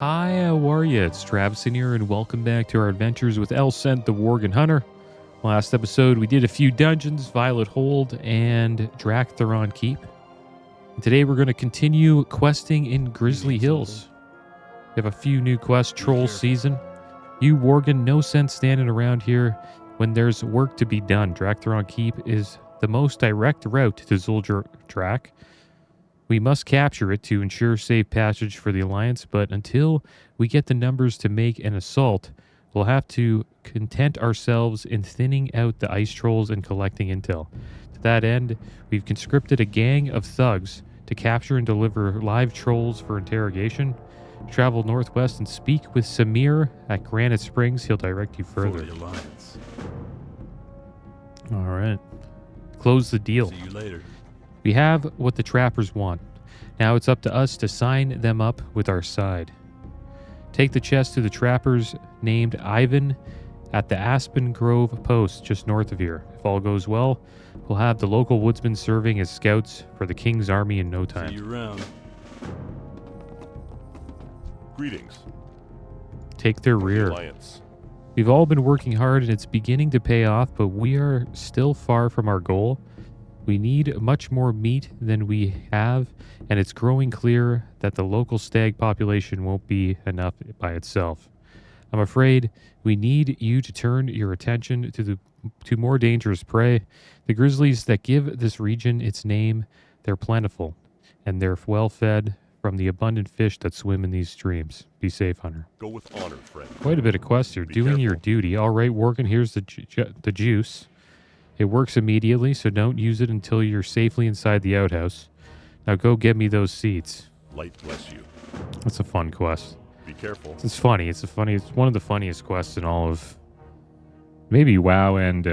Hi, how are you? It's Traviseen here, and welcome back to our adventures with Elsent the Worgen Hunter. Last episode, we did a few dungeons, Violet Hold, and Draktheron Keep. And today, we're going to continue questing in Grizzly Hills. We have a few new quests, Troll Season. You, Worgen, no sense standing around here when there's work to be done. Draktheron Keep is the most direct route to Zuldrak. We must capture it to ensure safe passage for the Alliance, but until we get the numbers to make an assault, we'll have to content ourselves in thinning out the ice trolls and collecting intel. To that end, we've conscripted a gang of thugs to capture and deliver live trolls for interrogation. Travel northwest and speak with Samir at Granite Springs. He'll direct you further. For the Alliance. All right. Close the deal. See you later. We have what the trappers want. Now it's up to us to sign them up with our side. Take the chest to the trappers named Ivan at the Aspen Grove post just north of here. If all goes well, we'll have the local woodsmen serving as scouts for the King's army in no time. See you around. Greetings. Take their For the rear. Alliance. We've all been working hard and it's beginning to pay off, but we are still far from our goal. We need much more meat than we have, and it's growing clear that the local stag population won't be enough by itself. I'm afraid we need you to turn your attention to more dangerous prey. The grizzlies that give this region its name, they're plentiful, and they're well fed from the abundant fish that swim in these streams. Be safe, Hunter. Go with honor, friend. Quite a bit of quests here. Be Doing your careful. duty. All right, Worgen, here's the juice. It works immediately, so don't use it until you're safely inside the outhouse. Now go get me those seeds. Light bless you. That's a fun quest. Be careful. It's funny. It's one of the funniest quests in all of maybe WoW and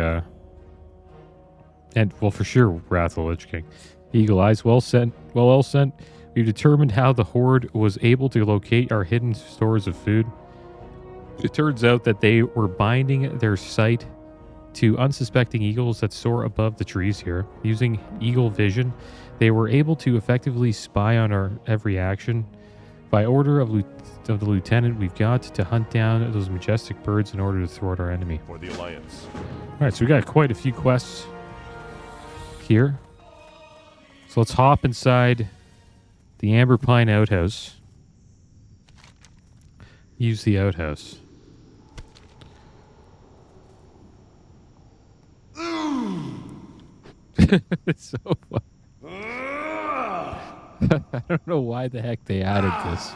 well, for sure Wrath of the Lich King. Eagle Eyes, well sent. We've determined how the Horde was able to locate our hidden stores of food. It turns out that they were binding their sight to unsuspecting eagles that soar above the trees here. Using eagle vision, they were able to effectively spy on our every action. By order of the lieutenant, we've got to hunt down those majestic birds in order to thwart our enemy. For the Alliance. All right, so we got quite a few quests here. So let's hop inside the Amber Pine outhouse. Use the outhouse. It's so fun. I don't know why the heck they added this.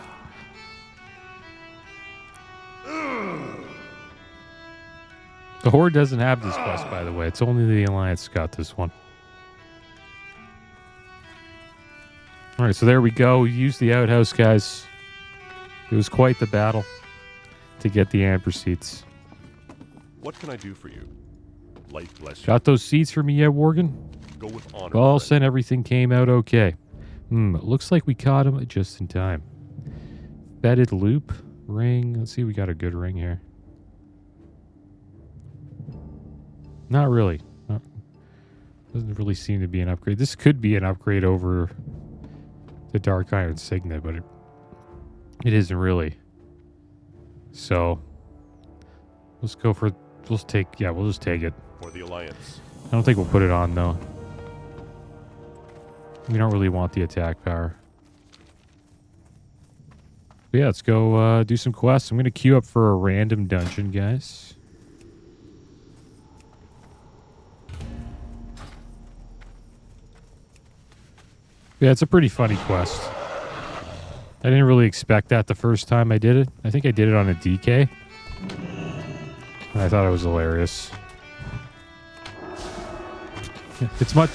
The Horde doesn't have this quest, by the way. It's only the Alliance got this one. All right, so there we go. We used the outhouse, guys. It was quite the battle to get the amber seats. What can I do for you? Light bless you. Got those seats for me yet, Worgen? Go with honor. Well, friend. sent everything came out okay. Looks like we caught him just in time. Bedded loop ring. Let's see, we got a good ring here. Not really. Doesn't really seem to be an upgrade. This could be an upgrade over the Dark Iron Signet, but it isn't really. So let's go for. We'll just take it. For the Alliance. I don't think we'll put it on though. We don't really want the attack power. But yeah, let's go do some quests. I'm going to queue up for a random dungeon, guys. Yeah, it's a pretty funny quest. I didn't really expect that the first time I did it. I think I did it on a DK. And I thought it was hilarious. Yeah, it's much...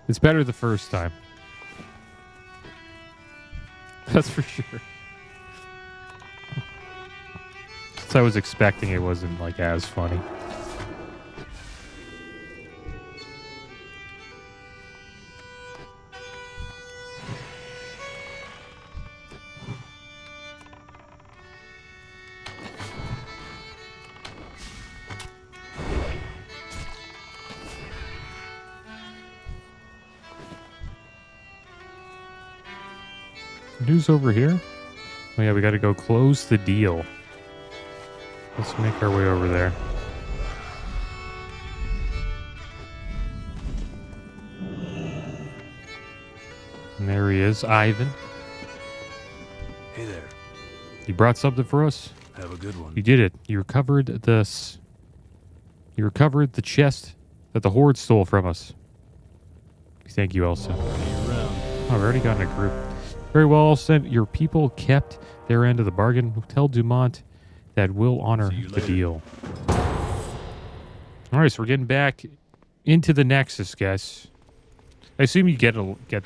It's better the first time. That's for sure. Since I was expecting it wasn't like as funny. News over here? Oh yeah, we got to go close the deal. Let's make our way over there. And there he is, Ivan. Hey there. You brought something for us? Have a good one. You did it. You recovered this. You recovered the chest that the Horde stole from us. Thank you, Elsa. Oh, I've already gotten a group. Very well, Elsa. Your people kept their end of the bargain. Tell Dumont that we'll honor the deal. All right, so we're getting back into the Nexus, guys. I assume you get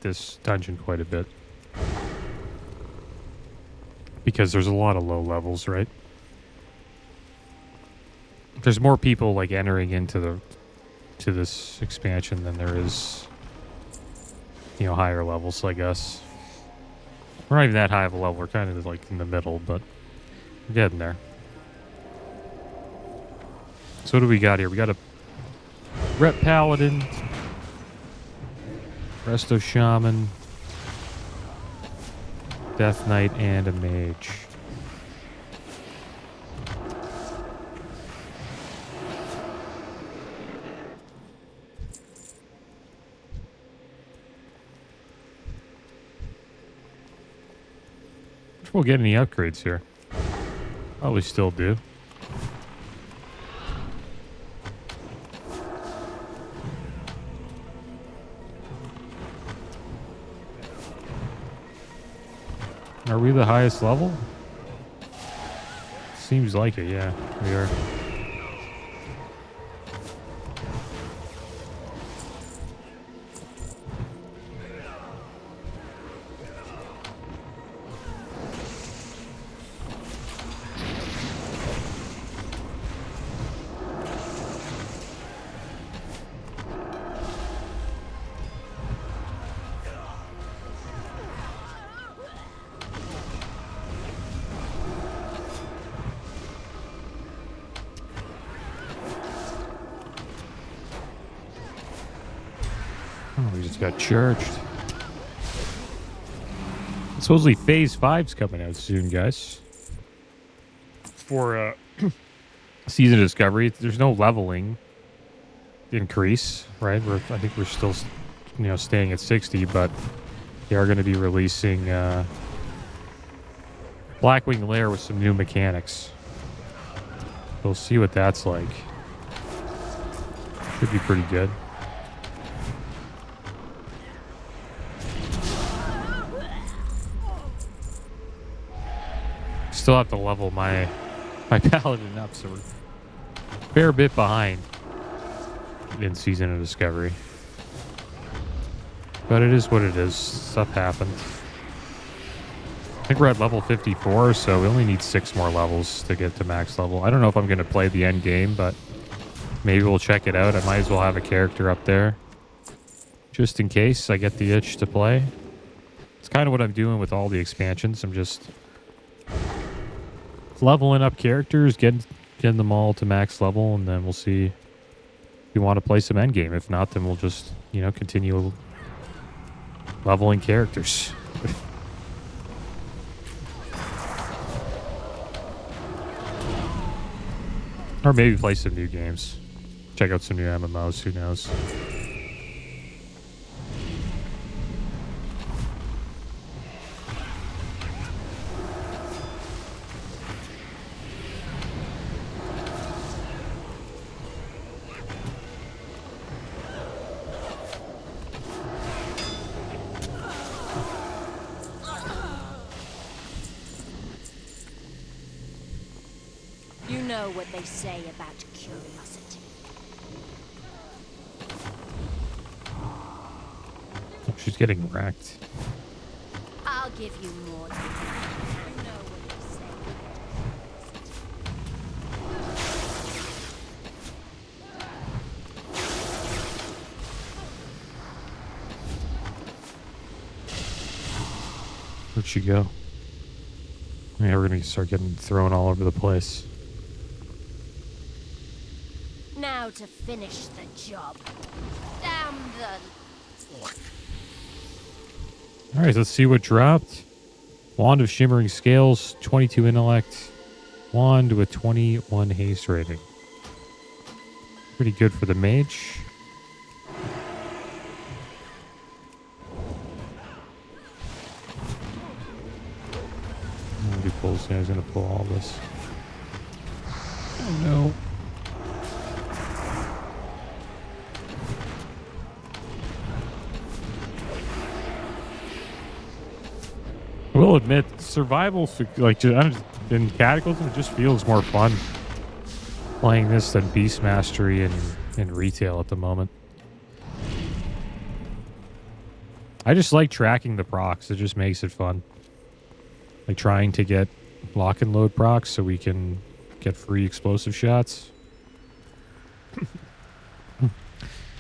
this dungeon quite a bit. Because there's a lot of low levels, right? There's more people like entering into this expansion than there is, you know, higher levels, I guess. We're not even that high of a level. We're kind of like in the middle, but we're getting there. So what do we got here? We got a Rep Paladin, Resto Shaman, Death Knight, and a Mage. If we'll get any upgrades here. Probably still do. Are we the highest level? Seems like it, yeah. We are. Oh, we just got charged. Supposedly Phase 5's coming out soon, guys. For Season of Discovery, there's no leveling increase, right? I think we're still, you know, staying at 60, but they are going to be releasing Blackwing Lair with some new mechanics. We'll see what that's like. Should be pretty good. Still have to level my paladin up, so we're a fair bit behind in Season of Discovery. But it is what it is. Stuff happens. I think we're at level 54, so we only need 6 more levels to get to max level. I don't know if I'm going to play the end game, but maybe we'll check it out. I might as well have a character up there just in case I get the itch to play. It's kind of what I'm doing with all the expansions. I'm just leveling up characters, getting them all to max level, and then we'll see if we want to play some endgame. If not, then we'll just, you know, continue leveling characters. Or maybe play some new games. Check out some new MMOs, who knows. You know what they say about curiosity. She's getting wrecked. I'll give you more time. You know what they say about curiosity. Where'd she go? Yeah, we're gonna start getting thrown all over the place. Now to finish the job. Damn the... Alright, let's see what dropped. Wand of Shimmering Scales, 22 intellect. Wand with 21 haste rating. Pretty good for the mage. He pulls, yeah, he's gonna pull all this. Oh no. I will admit, survival, like, in Cataclysm, it just feels more fun playing this than Beast Mastery and retail at the moment. I just like tracking the procs. It just makes it fun. Like trying to get lock and load procs so we can get free explosive shots.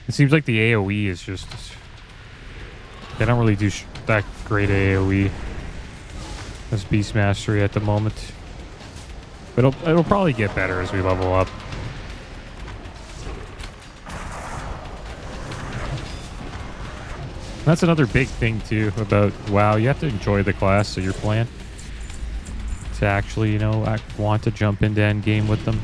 It seems like the AoE is just... They don't really do that great AoE as Beast Mastery at the moment. But it'll probably get better as we level up. That's another big thing too about WoW. You have to enjoy the class that you're playing to actually, you know, want to jump into endgame with them.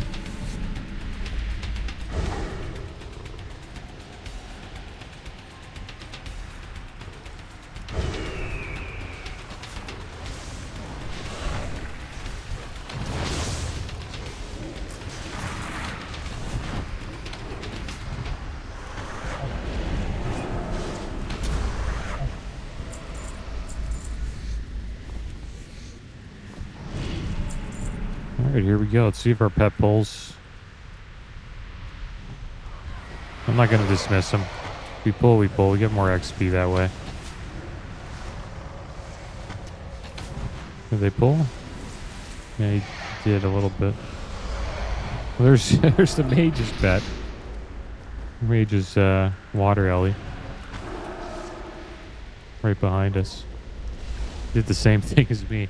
Alright, here we go. Let's see if our pet pulls. I'm not going to dismiss him. We pull, we pull. We get more XP that way. Did they pull? Yeah, he did a little bit. Well, there's the mage's pet. Mage's water ellie. Right behind us. Did the same thing as me.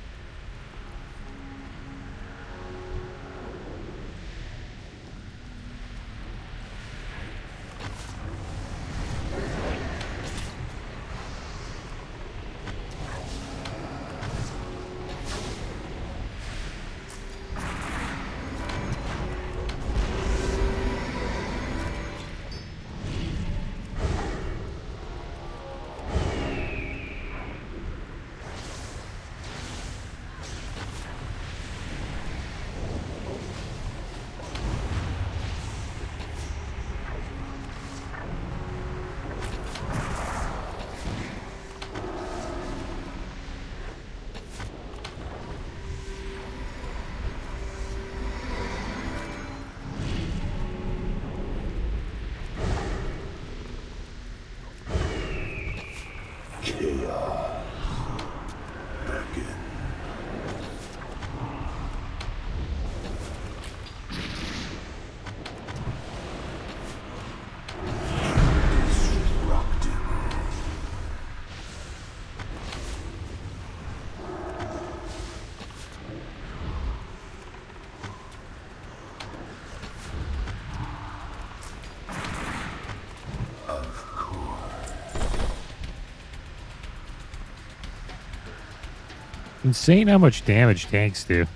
Insane how much damage tanks do.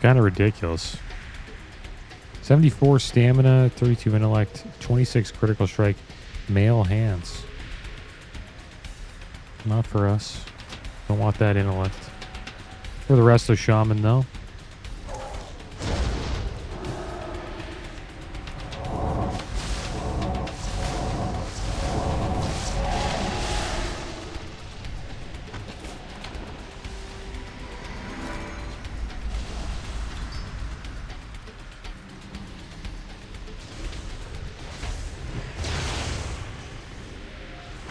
Kind of ridiculous. 74 stamina, 32 intellect, 26 critical strike, male hands. Not for us. Don't want that intellect. For the rest of Shaman, though.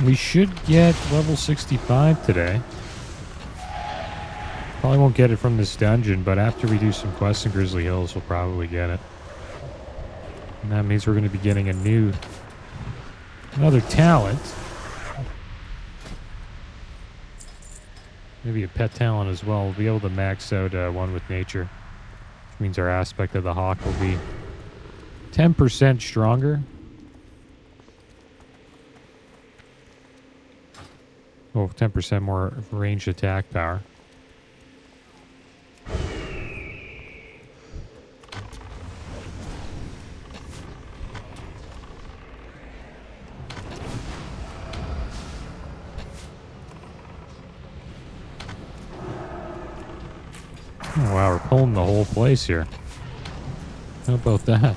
We should get level 65 today. Probably won't get it from this dungeon, but after we do some quests in Grizzly Hills, we'll probably get it. And that means we're going to be getting another talent. Maybe a pet talent as well. We'll be able to max out one with nature, which means our aspect of the hawk will be 10% stronger. Oh, 10% more ranged attack power. Oh, wow, we're pulling the whole place here. How about that?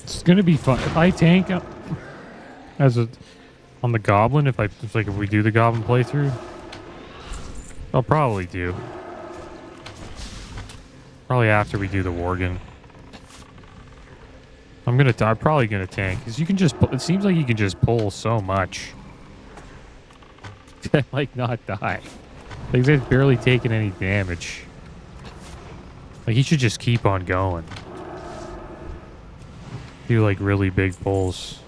It's gonna be fun if I tank as a on the goblin. If we do the goblin playthrough, I'll probably do. Probably after we do the Worgen. I'm probably gonna tank because you can just. It seems like you can just pull so much. To like not die. Like they've barely taken any damage. Like he should just keep on going. Do like really big pulls.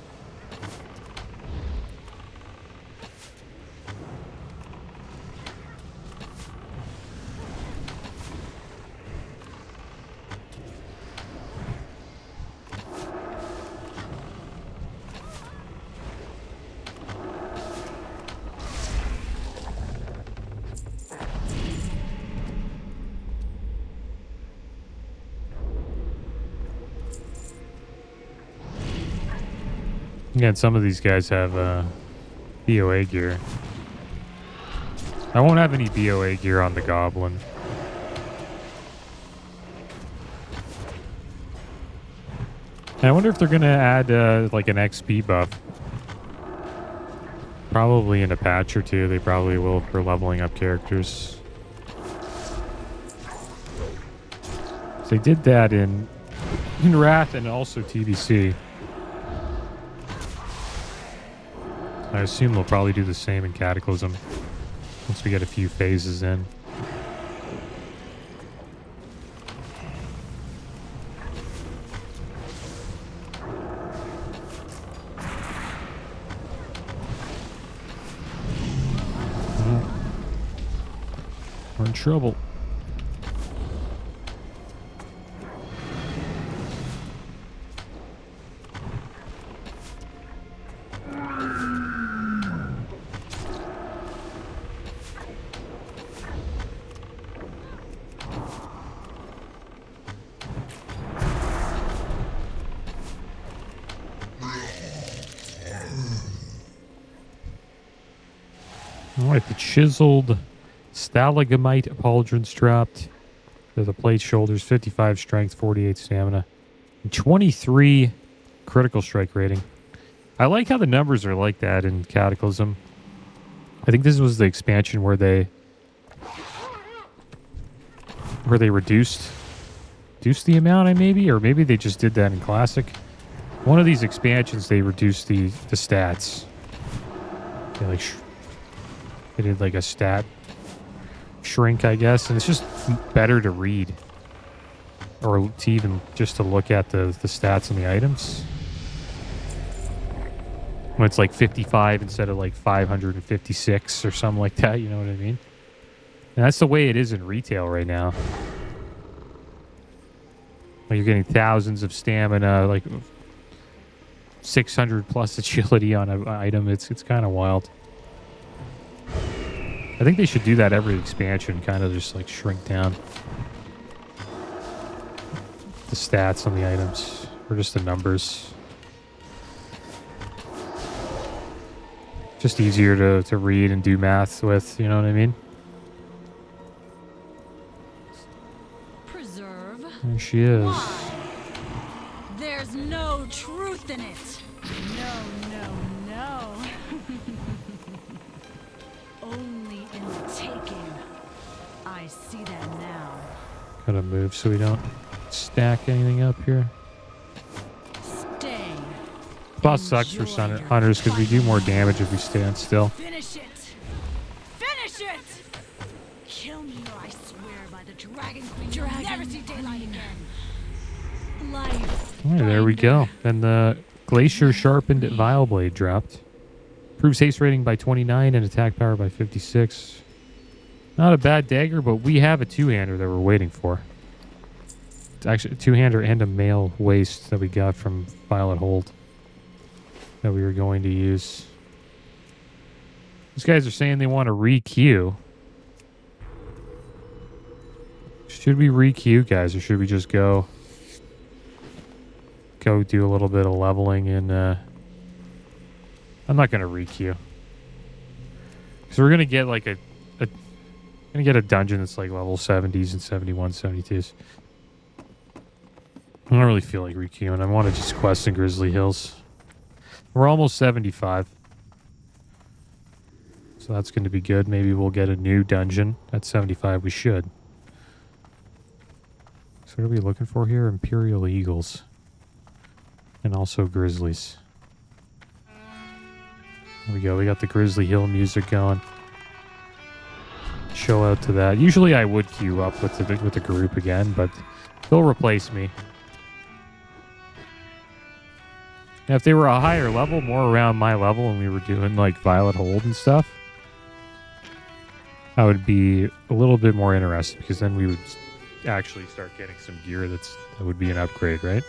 Yeah, and some of these guys have BOA gear. I won't have any BOA gear on the goblin. And I wonder if they're going to add like an XP buff. Probably in a patch or two. They probably will for leveling up characters. So they did that in Wrath and also TBC. I assume they'll probably do the same in Cataclysm once we get a few phases in. We're in trouble. Alright, the chiseled stalagmite pauldrons dropped. They're the plate shoulders, 55 strength, 48 stamina, and 23 critical strike rating. I like how the numbers are like that in Cataclysm. I think this was the expansion where they reduced the amount, or maybe they just did that in Classic. One of these expansions, they reduced the stats. They did like a stat shrink, I guess, and it's just better to read or to even just to look at the stats on the items. When it's like 55 instead of like 556 or something like that, you know what I mean? And that's the way it is in retail right now. Like you're getting thousands of stamina, like 600 plus agility on an item. It's kind of wild. I think they should do that every expansion, kind of just like shrink down the stats on the items, or just the numbers. Just easier to read and do math with, you know what I mean? Preserve. There she is. Why? There's no truth in it. No. Only in the taking. I see that now. Gotta move so we don't stack anything up here. Stay. Boss sucks for hunters because we do more damage if we stand still. Finish it. Finish it. Kill me, or I swear by the Dragon Queen, you'll never see daylight again. Life. All right, there we go. And the Glacier Sharpened Vile Blade dropped. Improves haste rating by 29 and attack power by 56. Not a bad dagger, but we have a two-hander that we're waiting for. It's actually a two-hander and a mail waist that we got from Violet Hold that we were going to use. These guys are saying they want to re-queue. Should we re-queue, guys, or should we just go do a little bit of leveling in... I'm not going to re-queue. Because we're going to get like a dungeon that's like level 70s and 71, 72s. I don't really feel like re-queuing. I want to just quest in Grizzly Hills. We're almost 75. So that's going to be good. Maybe we'll get a new dungeon. At 75 we should. So what are we looking for here? Imperial Eagles. And also Grizzlies. There we go. We got the Grizzly Hill music going. Show out to that. Usually I would queue up with the group again, but they'll replace me. Now, if they were a higher level, more around my level, and we were doing like Violet Hold and stuff, I would be a little bit more interested, because then we would actually start getting some gear that would be an upgrade, right?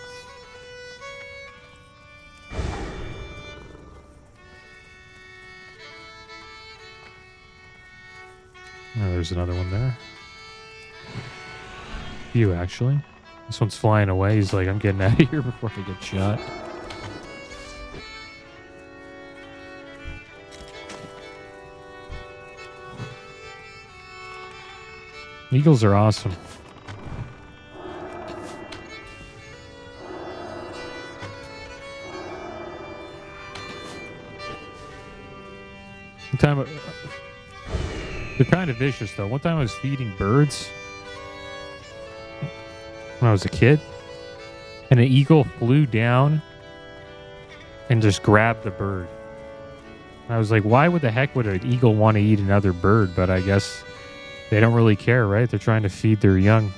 Oh, there's another one there. Few, actually. This one's flying away. He's like, I'm getting out of here before I get shot. Eagles are awesome. One time, they're kind of vicious, though. One time I was feeding birds when I was a kid, and an eagle flew down and just grabbed the bird. I was like, why would the heck would an eagle want to eat another bird? But I guess they don't really care, right? They're trying to feed their young.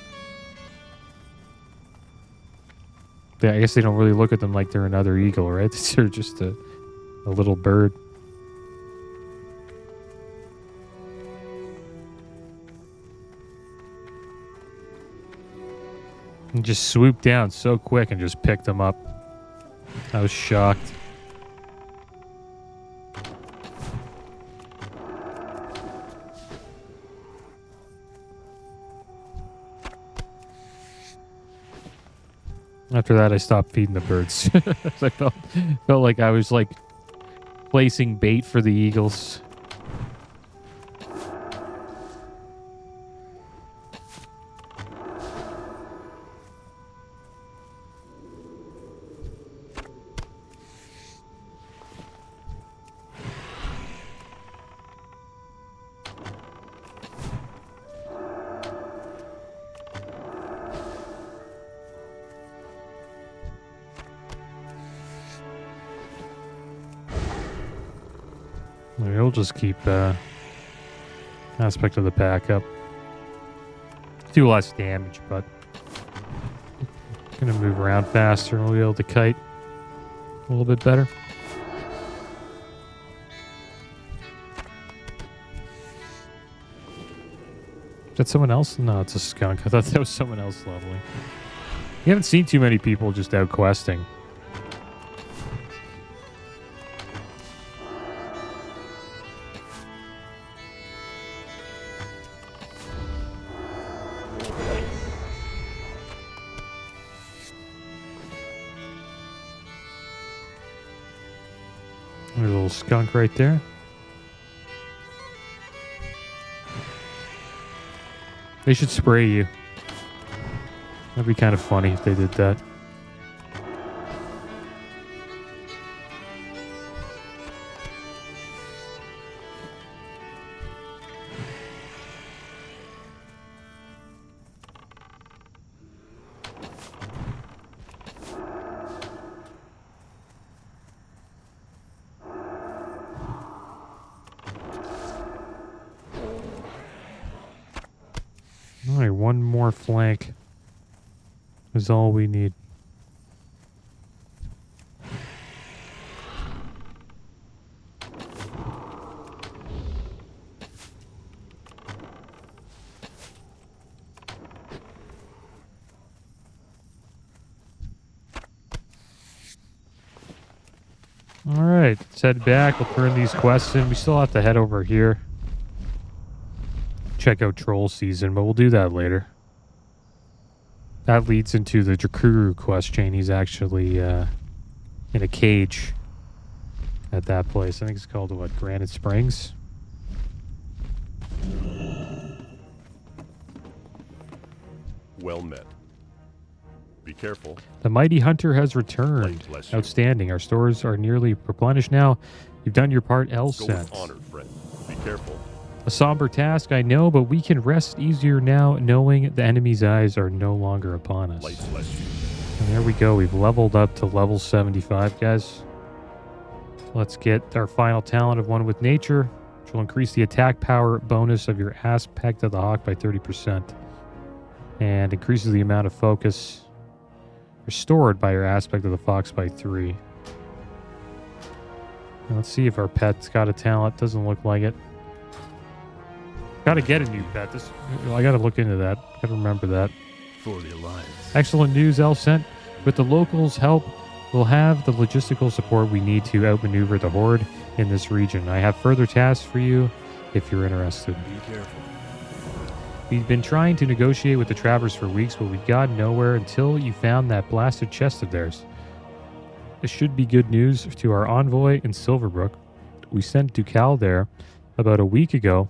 I guess they don't really look at them like they're another eagle, right? They're just a little bird. And just swooped down so quick and just picked them up. I was shocked. After that, I stopped feeding the birds. I felt like I was like placing bait for the eagles. We'll just keep aspect of the pack up. Do less damage, but gonna move around faster and we'll be able to kite a little bit better. Is that someone else? No, it's a skunk. I thought that was someone else leveling. You haven't seen too many people just out questing. There's a little skunk right there. They should spray you. That'd be kind of funny if they did that. Alright, one more flank is all we need. Let's head back. We'll turn these quests in. We still have to head over here. Check out troll season, but we'll do that later. That leads into the Drakuru quest chain. He's actually in a cage at that place. I think it's called, what, Granite Springs? Well met. Be careful. The mighty hunter has returned. Light bless you. Outstanding. Our stores are nearly replenished now. You've done your part, Go Elsent. with honor, friend. Be careful. A somber task, I know, but we can rest easier now knowing the enemy's eyes are no longer upon us. Light bless you. And there we go. We've leveled up to level 75, guys. Let's get our final talent of One with Nature, which will increase the attack power bonus of your aspect of the hawk by 30%. And increases the amount of focus restored by your aspect of the fox by 3. Now let's see if our pet's got a talent. Doesn't look like it. Gotta get a new pet. I gotta look into that. Gotta remember that. For the Alliance. Excellent news, Elsent. With the locals' help, we'll have the logistical support we need to outmaneuver the Horde in this region. I have further tasks for you if you're interested. Be careful. We've been trying to negotiate with the Trappers for weeks, but we got nowhere until you found that blasted chest of theirs. This should be good news to our envoy in Silverbrook. We sent Ducal there about a week ago,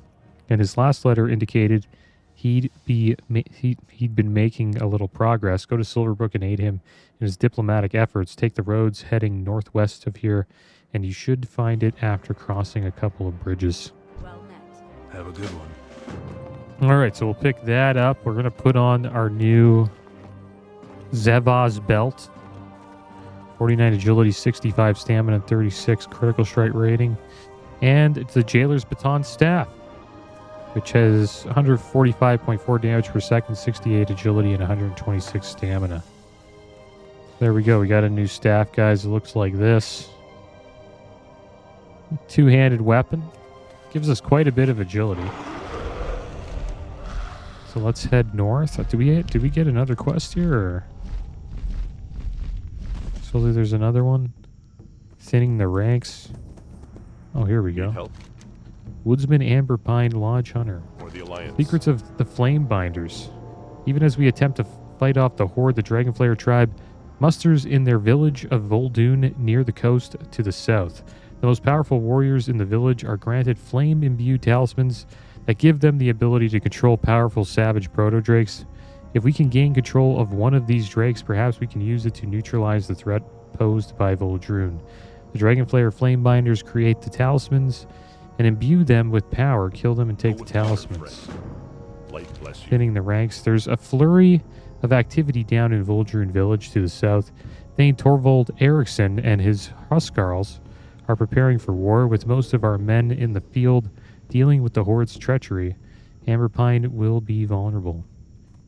and his last letter indicated he'd been making a little progress. Go to Silverbrook and aid him in his diplomatic efforts. Take the roads heading northwest of here, and you should find it after crossing a couple of bridges. Well met. Have a good one. All right, so we'll pick that up. We're going to put on our new Zevaz belt. 49 agility, 65 stamina, 36 critical strike rating. And it's the Jailer's Baton Staff, which has 145.4 damage per second, 68 agility, and 126 stamina. There we go. We got a new staff, guys. It looks like this. Two-handed weapon. Gives us quite a bit of agility. So let's head north. Did we get another quest here? Or? Supposedly there's another one. Thinning the ranks. Oh, here we go. Need help Woodsman Amber Pine Lodge Hunter. or the Alliance? Secrets of the Flame Binders. Even as we attempt to fight off the Horde, the Dragonflayer tribe musters in their village of Vol'dun near the coast to the south. The most powerful warriors in the village are granted flame-imbued talismans that give them the ability to control powerful savage proto-drakes. If we can gain control of one of these drakes, perhaps we can use it to neutralize the threat posed by Vol'dun. The Dragonflayer Flamebinders create the talismans and imbue them with power, kill them, and take the talismans. Light bless you. Thinning the ranks. There's a flurry of activity down in Vol'dun village to the south. Thane Torvald Eriksson and his Huskarls are preparing for war, with most of our men in the field dealing with the Horde's treachery. Amberpine will be vulnerable.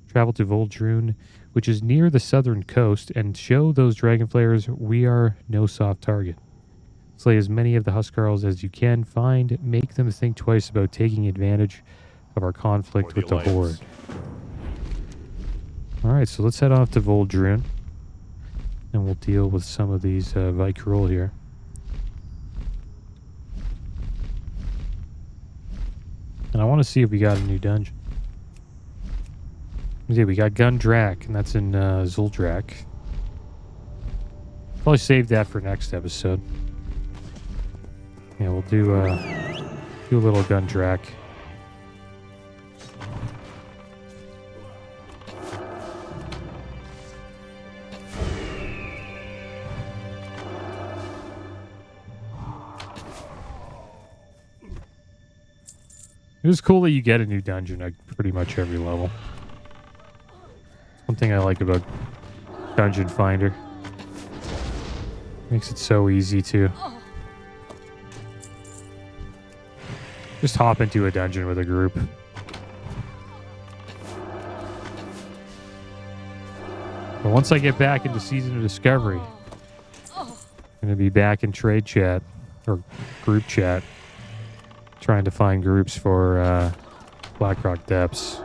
Travel to Vol'dun, which is near the southern coast, and show those Dragonflayers we are no soft target. Slay as many of the Huskarls as you can find. Make them think twice about taking advantage of our conflict with the Horde. Alright, so let's head off to Vol'dun, and we'll deal with some of these Vikrul here. And I want to see if we got a new dungeon. Yeah, we got Gundrak, and that's in Zuldrak. Probably save that for next episode. Yeah, we'll do a little Gundrak. It was cool that you get a new dungeon at pretty much every level. One thing I like about Dungeon Finder. Makes it so easy to just hop into a dungeon with a group. But once I get back into Season of Discovery, I'm going to be back in trade chat, or group chat, trying to find groups for Blackrock Depths.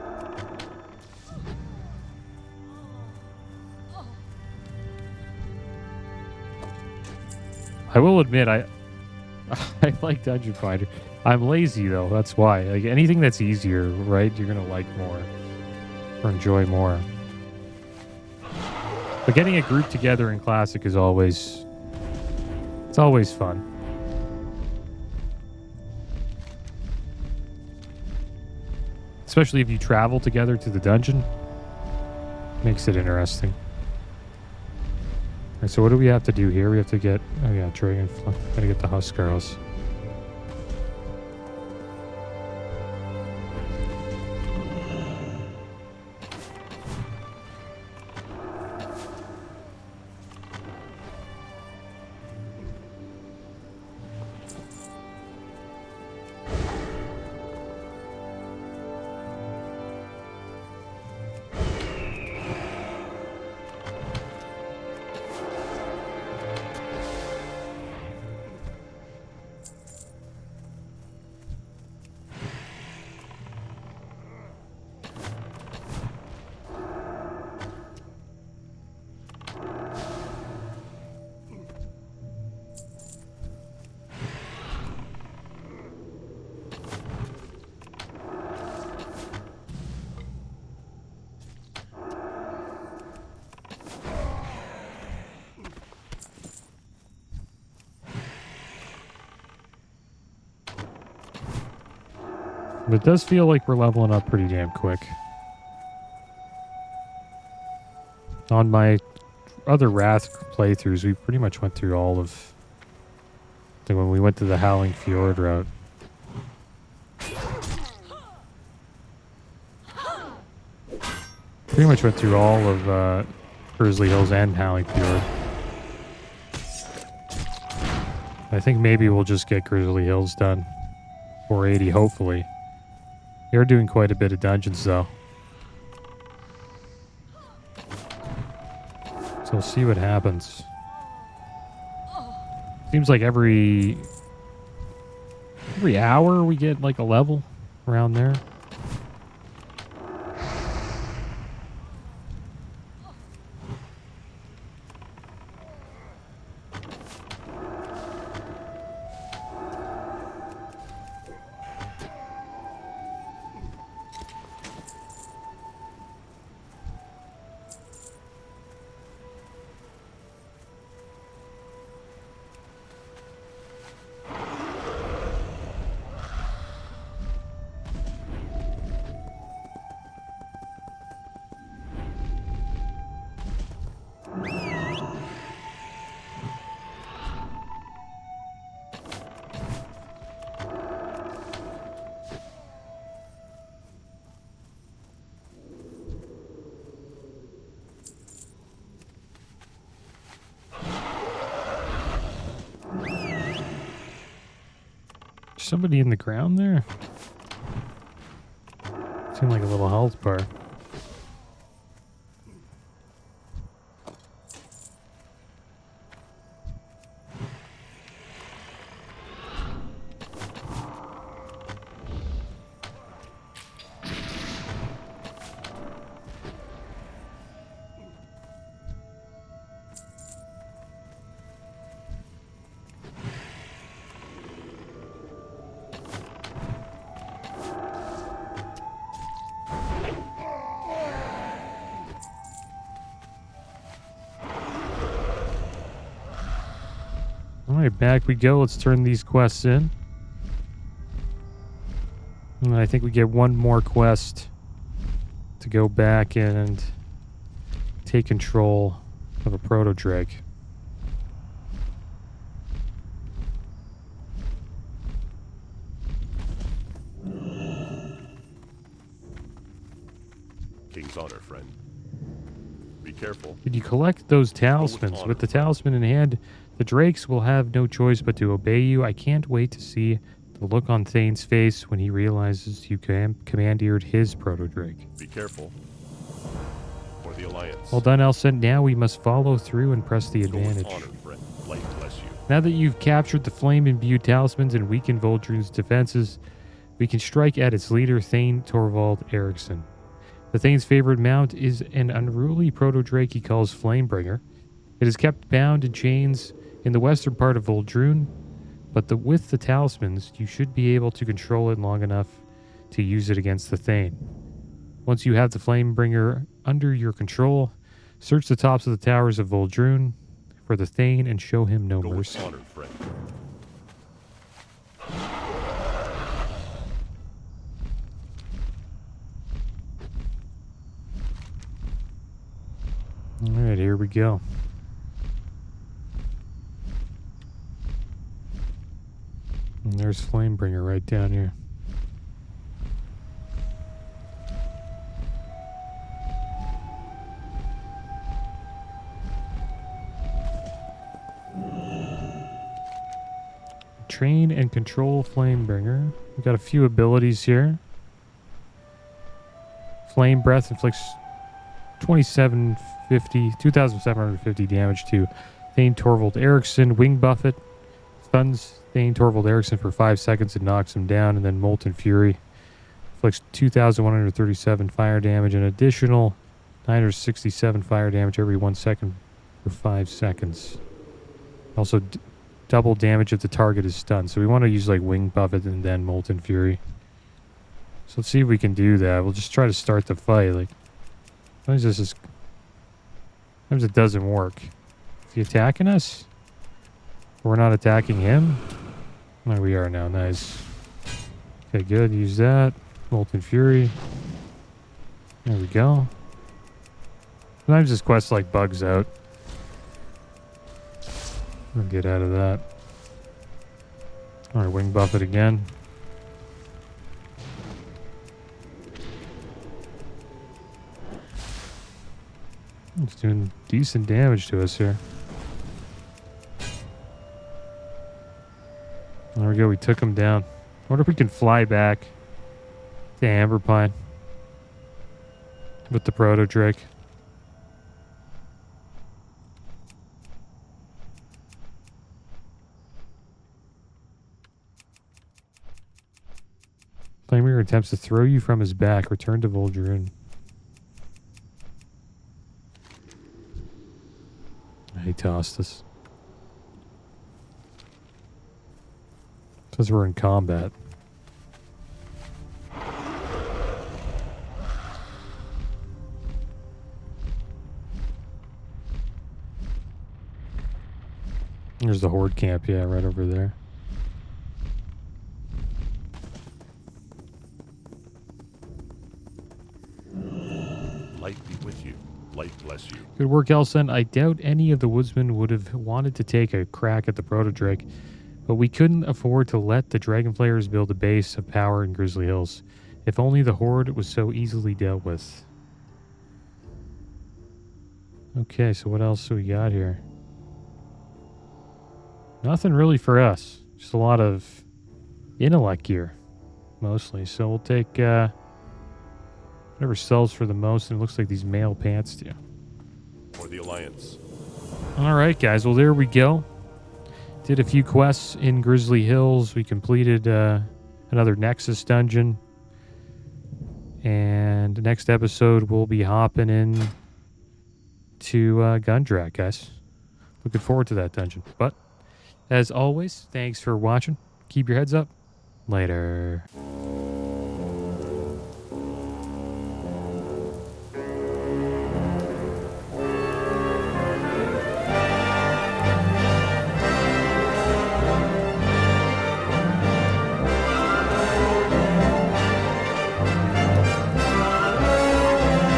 I will admit, I like Dungeon Finder. I'm lazy though, that's why. Like anything that's easier, right? You're gonna like more or enjoy more. But getting a group together in Classic is always fun. Especially if you travel together to the dungeon. Makes it interesting. Alright, so what do we have to do here? We have to get... Oh yeah, Dragonfly. Gotta get the Huskarls. But it does feel like we're leveling up pretty damn quick. On my other Wrath playthroughs, we pretty much went through all of... Like when we went to the Howling Fjord route. Pretty much went through all of Grizzly Hills and Howling Fjord. I think maybe we'll just get Grizzly Hills done. 480, hopefully. You're doing quite a bit of dungeons, though. So we'll see what happens. Seems like every hour we get like a level around there. Somebody in the ground there? Seemed like a little health bar. Alright, back we go. Let's turn these quests in. And I think we get one more quest to go back and take control of a proto-drake. King's honor, friend. Be careful. Did you collect those talismans? With the talisman in hand, the drakes will have no choice but to obey you. I can't wait to see the look on Thane's face when he realizes you commandeered his proto-drake. Be careful. For the Alliance. Well done, Elsent. Now we must follow through and press the advantage. Go with honor, friend. Light bless you. Now that you've captured the flame-imbued talismans and weakened Vol'jun's defenses, we can strike at its leader, Thane Torvald Eriksson. The Thane's favorite mount is an unruly proto-drake he calls Flamebringer. It is kept bound in chains in the western part of Vol'jun, But with the talismans, you should be able to control it long enough to use it against the Thane. Once you have the Flamebringer under your control, search the tops of the towers of Voldrun for the Thane and show him no Go with mercy. honor, friend. Alright, here we go. And there's Flamebringer right down here. Train and control Flamebringer. We've got a few abilities here. Flame Breath inflicts 2,750 damage to Thane Torvald Eriksson. Wing Buffet stuns Thane Torvald Eriksson for 5 seconds and knocks him down. And then Molten Fury inflicts 2,137 fire damage, an additional 967 fire damage every 1 second for 5 seconds. Also, double damage if the target is stunned. So we want to use like Wing Buffet and then Molten Fury. So let's see if we can do that. We'll just try to start the fight. Like, sometimes this is... Sometimes it doesn't work. Is he attacking us? We're not attacking him? There we are now. Nice. Okay, good. Use that. Molten Fury. There we go. Sometimes this quest like bugs out. I'll get out of that. Alright, Wing Buffet again. It's doing decent damage to us here. There we go, we took him down. I wonder if we can fly back to Amberpine with the Proto Drake. Flamebringer attempts to throw you from his back. Return to Voldrun. He tossed us. Says we're in combat. There's the Horde camp, yeah, right over there. Light be with you. Light bless you. Good work, Elsen. I doubt any of the woodsmen would have wanted to take a crack at the Proto-Drake, but we couldn't afford to let the Dragon Players build a base of power in Grizzly Hills. If only the Horde was so easily dealt with. Okay, so what else do we got here? Nothing really for us. Just a lot of intellect gear, mostly. So we'll take whatever sells for the most, and it looks like these mail pants do. For the Alliance. All right, guys. Well, there we go. Did a few quests in Grizzly Hills. We completed another Nexus dungeon. And next episode, we'll be hopping in to Gundrak, guys. Looking forward to that dungeon. But, as always, thanks for watching. Keep your heads up. Later.